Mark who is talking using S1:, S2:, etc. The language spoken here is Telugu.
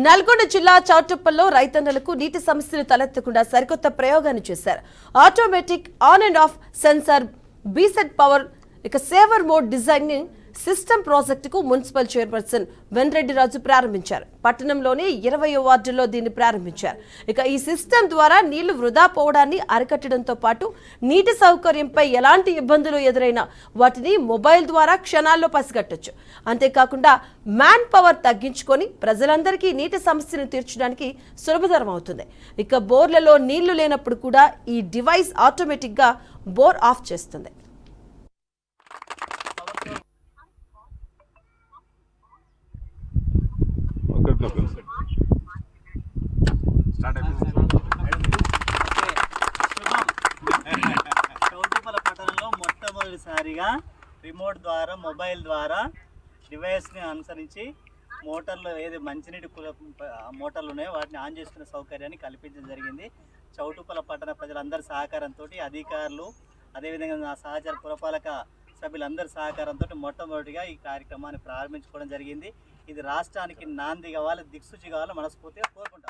S1: నల్గొండ జిల్లా చౌటుప్పల్లో రైతన్నలకు నీటి సమస్యలు తలెత్తకుండా సరికొత్త ప్రయోగాన్ని చేశారు. Automatic on and off sensor బీసెట్ power saver mode designing system ప్రాజెక్టుకు మున్సిపల్ చైర్పర్సన్ వెన్రెడ్డి రాజు ప్రారంభించారు. పట్టణంలోని 20వ వార్డులో దీన్ని ప్రారంభించారు. ఈ సిస్టమ్ ద్వారా నీళ్లు వృధా పోవడాన్ని అరికట్టడంతో పాటు నీటి సౌకర్యంపై ఎలాంటి ఇబ్బందులు ఎదురైనా వాటిని మొబైల్ ద్వారా క్షణాల్లో పసిగట్టొచ్చు. అంతేకాకుండా మ్యాన్ పవర్ తగ్గించుకొని ప్రజలందరికీ నీటి సమస్యను తీర్చడానికి సులభతరం అవుతుంది. బోర్లలో నీళ్లు లేనప్పుడు కూడా ఈ డివైస్ ఆటోమేటిక్ గా బోర్ ఆఫ్ చేస్తుంది.
S2: చౌటుప్పల పట్టణంలో మొట్టమొదటిసారిగా రిమోట్ ద్వారా మొబైల్ ద్వారా డివైస్ని అనుసరించి మోటార్లు ఏది మంచినీటి మోటార్లు ఉన్నాయో వాటిని ఆన్ చేసుకునే సౌకర్యాన్ని కల్పించడం జరిగింది. చౌటుప్పల పట్టణ ప్రజలందరి సహకారంతో అధికారులు అదేవిధంగా నా సహచర పురపాలక సభ్యులందరి సహకారంతో మొట్టమొదటిగా ఈ కార్యక్రమాన్ని ప్రారంభించుకోవడం జరిగింది. ఇది రాష్ట్రానికి నాంది కావాలి, దిక్సూచి కావాలి మనస్ఫూర్తిగా కోరుకుంటాం.